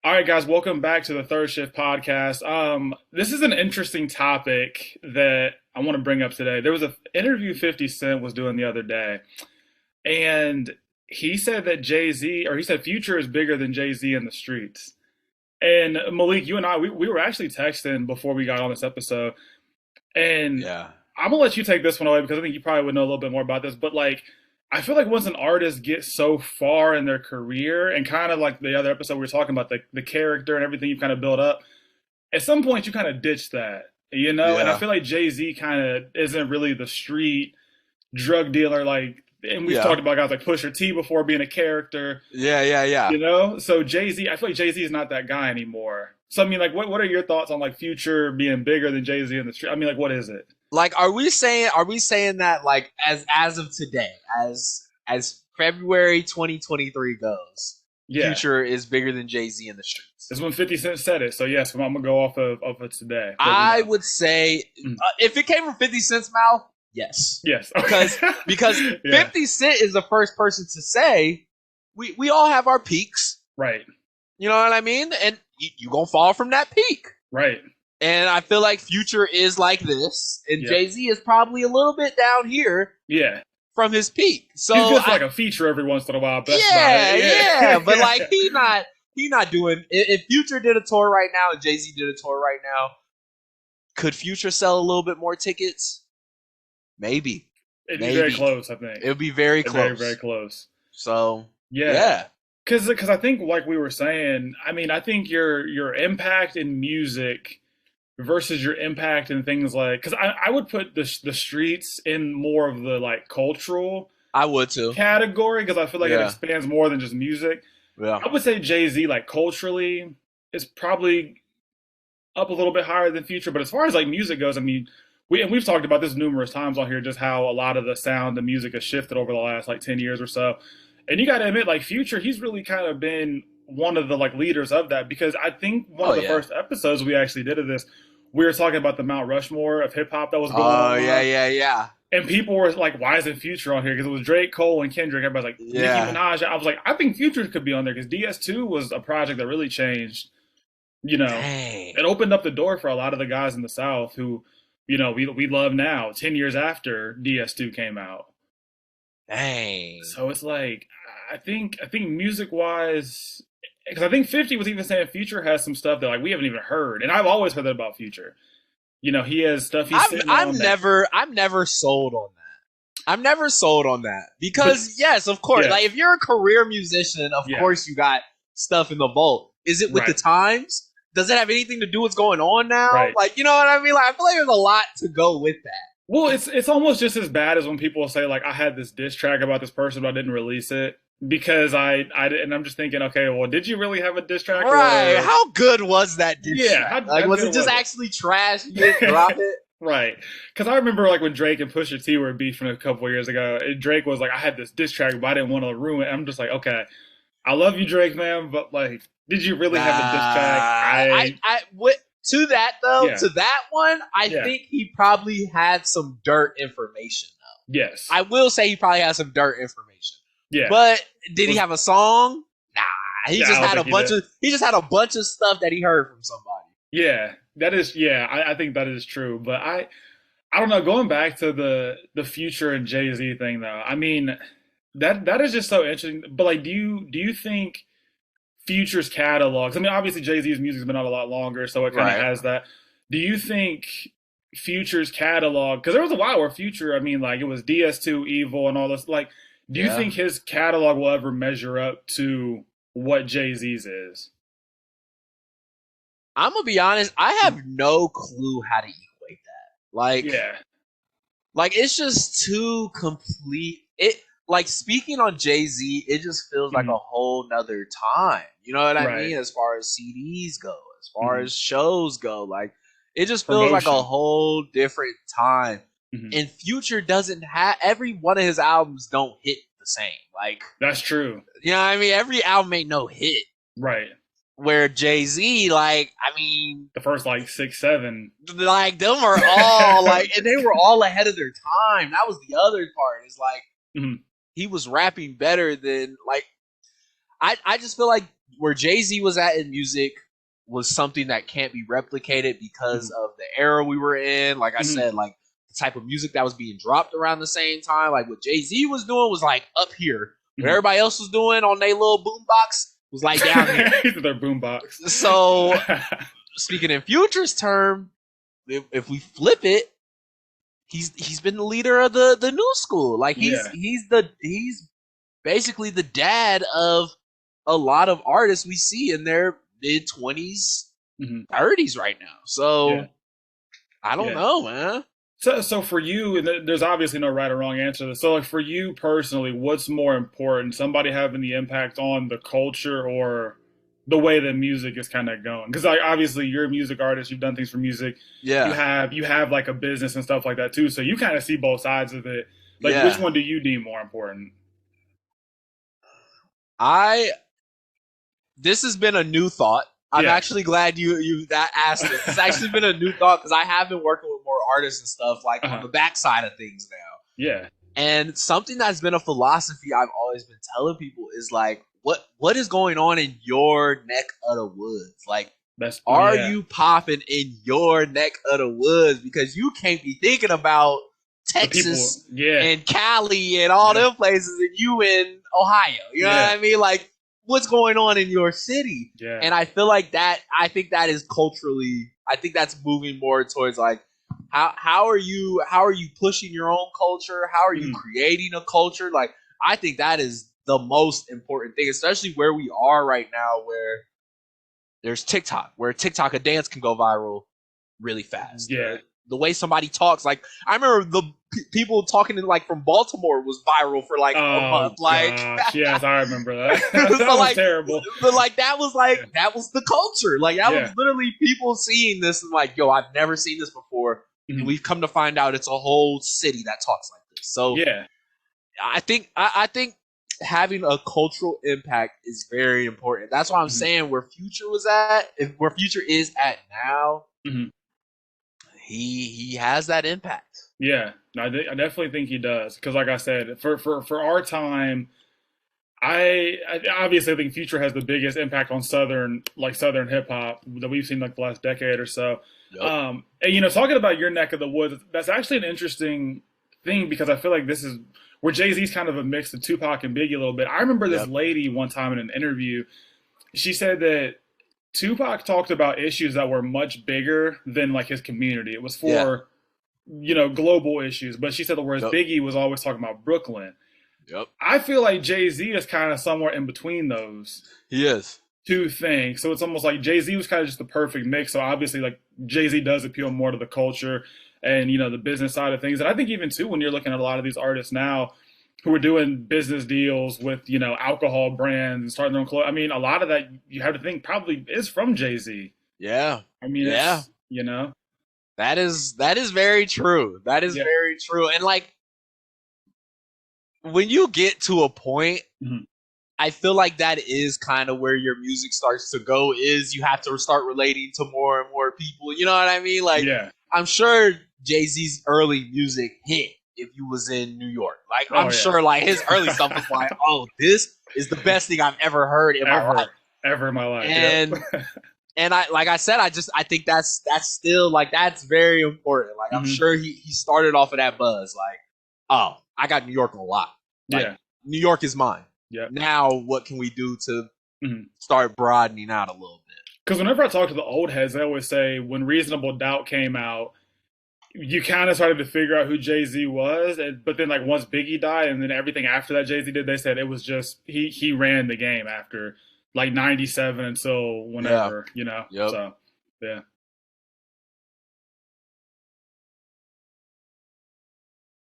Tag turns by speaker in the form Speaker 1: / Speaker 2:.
Speaker 1: All right, guys, welcome back to the Third Shift podcast. This is an interesting topic that I want to bring up today. There was an interview 50 Cent was doing the other day, and he said that Jay-Z, or he said Future is bigger than Jay-Z in the streets. And Malik, you and I, we were actually texting before we got on this episode, and
Speaker 2: Yeah.
Speaker 1: I'm gonna let you take this one away because I think you probably would know a little bit more about this. But like, I feel like once an artist gets so far in their career, and kind of like the other episode we were talking about the character and everything you've kind of built up, at some point you kind of ditch that, you know. And I
Speaker 2: Yeah.
Speaker 1: feel like Jay-Z kind of isn't really the street drug dealer, like, and we've
Speaker 2: Yeah.
Speaker 1: talked about guys like Pusha T before being a character,
Speaker 2: Yeah. Yeah. Yeah.
Speaker 1: you know. So Jay-Z, I feel like Jay-Z is not that guy anymore. So I mean, like, what are your thoughts on like Future being bigger than Jay-Z in the street? I mean, like, what is it?
Speaker 2: Like, are we saying that like as of today, as February 2023 goes,
Speaker 1: Yeah,
Speaker 2: Future is bigger than Jay-Z in the streets?
Speaker 1: this is when 50 Cent said it. So yes, I'm gonna go off of today. What we
Speaker 2: I
Speaker 1: know.
Speaker 2: would say
Speaker 1: Mm.
Speaker 2: if it came from 50 Cent's mouth, yes.
Speaker 1: Yes,
Speaker 2: Because
Speaker 1: yeah,
Speaker 2: 50 Cent is the first person to say we all have our peaks.
Speaker 1: right,
Speaker 2: You know what I mean? And you gonna fall from that peak.
Speaker 1: right,
Speaker 2: And I feel like Future is like this, and
Speaker 1: Yep.
Speaker 2: Jay-Z is probably a little bit down here
Speaker 1: yeah.
Speaker 2: from his peak. So
Speaker 1: He's just like a feature every once in a while. But that's
Speaker 2: yeah,
Speaker 1: about it.
Speaker 2: yeah, but like he not doing. If Future did a tour right now and Jay-Z did a tour right now, could Future sell a little bit more tickets? Maybe.
Speaker 1: it'd be very
Speaker 2: Maybe.
Speaker 1: close. I think
Speaker 2: It would be very
Speaker 1: very
Speaker 2: close.
Speaker 1: very close.
Speaker 2: So
Speaker 1: Yeah.
Speaker 2: yeah,
Speaker 1: Because I think like we were saying, I mean, I think your impact in music versus your impact in things like, because I would put the streets in more of the like cultural
Speaker 2: I would too.
Speaker 1: category because I feel like it
Speaker 2: Yeah,
Speaker 1: expands more than just music.
Speaker 2: yeah,
Speaker 1: I would say Jay-Z like culturally is probably up a little bit higher than Future, but as far as like music goes, I mean, we've talked about this numerous times on here, just how a lot of the sound and music has shifted over the last like 10 years or so. And you got to admit, like Future, he's really kind of been one of the like leaders of that because I think one
Speaker 2: oh
Speaker 1: of the
Speaker 2: yeah,
Speaker 1: first episodes we actually did of this, we were talking about the Mount Rushmore of hip hop that was going
Speaker 2: oh yeah,
Speaker 1: on.
Speaker 2: yeah, yeah,
Speaker 1: And people were like, why isn't Future on here? Because it was Drake, Cole, and Kendrick. Everybody's like, Nicki
Speaker 2: yeah.
Speaker 1: Minaj. I was like, I think Future could be on there because DS2 was a project that really changed, you know,
Speaker 2: Dang,
Speaker 1: it opened up the door for a lot of the guys in the South who, you know, we love now, 10 years after DS2 came out.
Speaker 2: dang.
Speaker 1: So it's like, I think music wise, because I think 50 was even saying Future has some stuff that like we haven't even heard. And I've always heard that about Future. You know, he has stuff he's sitting
Speaker 2: I'm
Speaker 1: on that.
Speaker 2: never sold on that. I'm never sold on that because yes, of course,
Speaker 1: Yeah,
Speaker 2: like if you're a career musician, of
Speaker 1: yeah,
Speaker 2: course you got stuff in the vault. Is it with the
Speaker 1: right,
Speaker 2: times? Does it have anything to do with what's going on now?
Speaker 1: right.
Speaker 2: Like, you know what I mean? Like, I feel like there's a lot to go with that.
Speaker 1: Well, it's almost just as bad as when people say like I had this diss track about this person but I didn't release it because and I'm just thinking, okay, well, did you really have a diss track
Speaker 2: Right?
Speaker 1: or
Speaker 2: How good was that diss
Speaker 1: yeah,
Speaker 2: track?
Speaker 1: how
Speaker 2: Like, was
Speaker 1: good
Speaker 2: it just
Speaker 1: was it?
Speaker 2: actually trash? You didn't drop it?
Speaker 1: Right. Because I remember like when Drake and Pusha T were beefing a couple of years ago, and Drake was like, I had this diss track, but I didn't want to ruin it. I'm just like, okay, I love you, Drake, man, but like, did you really have a diss track?
Speaker 2: To that though,
Speaker 1: Yeah,
Speaker 2: to that one, I
Speaker 1: yeah,
Speaker 2: think he probably had some dirt information though.
Speaker 1: yes,
Speaker 2: I will say he probably had some dirt information.
Speaker 1: yeah.
Speaker 2: But did he
Speaker 1: Was
Speaker 2: have a song? Nah. He
Speaker 1: yeah,
Speaker 2: just
Speaker 1: I don't
Speaker 2: had a
Speaker 1: think he
Speaker 2: bunch
Speaker 1: did.
Speaker 2: of he just had a bunch of stuff that he heard from somebody.
Speaker 1: Yeah, that is. Yeah, I think that is true. But I don't know. Going back to the Future and Jay-Z thing, though, I mean that is just so interesting. But like, do you think Future's catalogs? I mean, obviously Jay-Z's music's been out a lot longer, so it kind of
Speaker 2: Right.
Speaker 1: has that. Do you think Future's catalog? Because there was a while where Future, I mean, like it was DS2, Evil, and all this. Like, do you
Speaker 2: Yeah.
Speaker 1: think his catalog will ever measure up to what Jay-Z's is?
Speaker 2: I'm gonna be honest, I have no clue how to equate that.
Speaker 1: Yeah,
Speaker 2: Like it's just too complete. It like speaking on Jay-Z, it just feels like
Speaker 1: hmm
Speaker 2: a whole nother time. You know what I
Speaker 1: right.
Speaker 2: mean? As far as CDs go, as far
Speaker 1: hmm
Speaker 2: as shows go, like it just feels like a
Speaker 1: Promotion.
Speaker 2: whole different time.
Speaker 1: hmm
Speaker 2: And Future doesn't have every one of his albums don't hit the same. Like,
Speaker 1: That's true.
Speaker 2: you know what I mean? Every album ain't no hit.
Speaker 1: Right.
Speaker 2: Where Jay-Z, like, I mean,
Speaker 1: The first like 6, 7.
Speaker 2: like them are all like, and they were all ahead of their time. That was the other part. Is like
Speaker 1: hmm
Speaker 2: he was rapping better than like I just feel like where Jay-Z was at in music was something that can't be replicated because
Speaker 1: Mhm.
Speaker 2: of the era we were in. Like I
Speaker 1: Mhm.
Speaker 2: said, like the type of music that was being dropped around the same time. Like what Jay-Z was doing was like up here. What
Speaker 1: Mhm.
Speaker 2: everybody else was doing on their little boombox was like down here.
Speaker 1: Their boombox.
Speaker 2: So speaking in Future's term, if we flip it, he's been the leader of the new school. Like
Speaker 1: Yeah.
Speaker 2: he's basically the dad of a lot of artists we see in their mid 20s,
Speaker 1: Mhm.
Speaker 2: 30s right now.
Speaker 1: Yeah.
Speaker 2: So I don't
Speaker 1: Yeah.
Speaker 2: know, man.
Speaker 1: So for you, and there's obviously no right or wrong answer to this. So like for you personally, what's more important? Somebody having the impact on the culture or the way that music is kind of going? Because like obviously you're a music artist, you've done things for music. You
Speaker 2: Yeah,
Speaker 1: have you have like a business and stuff like that too. So you kind of see both sides of it. Like which
Speaker 2: yeah.
Speaker 1: one do you deem more important?
Speaker 2: I This has been a new thought. I'm
Speaker 1: Yeah.
Speaker 2: actually glad you that asked it. It's actually been a new thought because I have been working with more artists and stuff like on
Speaker 1: Uh-huh.
Speaker 2: the backside of things now.
Speaker 1: Yeah.
Speaker 2: And something that's been a philosophy I've always been telling people is like, what is going on in your neck of the woods? Like, are
Speaker 1: Yeah.
Speaker 2: you popping in your neck of the woods? Because you can't be thinking about
Speaker 1: The people.
Speaker 2: Texas
Speaker 1: Yeah.
Speaker 2: and Cali and all
Speaker 1: Yeah.
Speaker 2: them places and you in Ohio. You know
Speaker 1: Yeah.
Speaker 2: what I mean? Like, what's going on in your city?
Speaker 1: Yeah.
Speaker 2: And I feel like I think that is culturally, I think that's moving more towards like, how are you pushing your own culture? How are you
Speaker 1: Mhm.
Speaker 2: creating a culture? Like I think that is the most important thing, especially where we are right now, where there's TikTok, where TikTok a dance can go viral really fast.
Speaker 1: Yeah.
Speaker 2: The way somebody talks, like I remember the people talking in, like from Baltimore was viral for like a
Speaker 1: Oh
Speaker 2: month. Like
Speaker 1: gosh, yes, I remember that. That
Speaker 2: so
Speaker 1: was
Speaker 2: like
Speaker 1: terrible.
Speaker 2: but like that was
Speaker 1: Yeah.
Speaker 2: like that was the culture. Like that was
Speaker 1: Yeah.
Speaker 2: literally people seeing this and like, yo, I've never seen this before. And
Speaker 1: Mhm.
Speaker 2: we've come to find out it's a whole city that talks like this. So
Speaker 1: Yeah.
Speaker 2: I think having a cultural impact is very important. That's why I'm
Speaker 1: Mhm.
Speaker 2: saying where Future was at, if where Future is at now,
Speaker 1: Mhm.
Speaker 2: he has that impact.
Speaker 1: Yeah. No, I definitely think he does because, like I said, for our time, I obviously think Future has the biggest impact on Southern hip hop that we've seen like the last decade or so.
Speaker 2: Yep.
Speaker 1: And you know, talking about your neck of the woods, that's actually an interesting thing because I feel like this is where Jay Z's kind of a mix of Tupac and Biggie a little bit. I remember this
Speaker 2: Yep.
Speaker 1: lady one time in an interview. She said that Tupac talked about issues that were much bigger than like his community. It was
Speaker 2: Yeah.
Speaker 1: for global issues, but she said that whereas
Speaker 2: Yep.
Speaker 1: Biggie was always talking about Brooklyn.
Speaker 2: Yep.
Speaker 1: I feel like Jay Z is kind of somewhere in between those
Speaker 2: He is.
Speaker 1: two things. So it's almost like Jay Z was kind of just the perfect mix. So obviously, like Jay Z does appeal more to the culture and the business side of things. And I think even too when you're looking at a lot of these artists now who are doing business deals with alcohol brands and starting their own clothes. I mean, a lot of that you have to think probably is from Jay Z.
Speaker 2: Yeah.
Speaker 1: I mean,
Speaker 2: Yeah.
Speaker 1: it's
Speaker 2: That is very true. That is
Speaker 1: yeah.
Speaker 2: very true. And like when you get to a point,
Speaker 1: Mhm.
Speaker 2: I feel like that is kind of where your music starts to go is you have to start relating to more and more people. You know what I mean? Like
Speaker 1: Yeah.
Speaker 2: I'm sure Jay-Z's early music hit if you was in New York. Like
Speaker 1: Oh
Speaker 2: I'm
Speaker 1: yeah.
Speaker 2: sure like his early stuff was like, "Oh, this is the best thing I've ever heard in my life."
Speaker 1: Ever in my life.
Speaker 2: And
Speaker 1: Yep.
Speaker 2: and I like I said, I think that's still like that's very important. Like I'm
Speaker 1: Mhm.
Speaker 2: sure he started off of that buzz, like, oh, I got New York a lot. Like
Speaker 1: Yeah.
Speaker 2: New York is mine.
Speaker 1: Yep.
Speaker 2: Now what can we do to
Speaker 1: Mhm.
Speaker 2: start broadening out a little bit?
Speaker 1: Because whenever I talk to the old heads, they always say when Reasonable Doubt came out, you kind of started to figure out who Jay Z was, but then like once Biggie died, and then everything after that Jay Z did, they said it was just he ran the game after like '97 until
Speaker 2: Yeah.
Speaker 1: whenever.
Speaker 2: Yep.
Speaker 1: So yeah.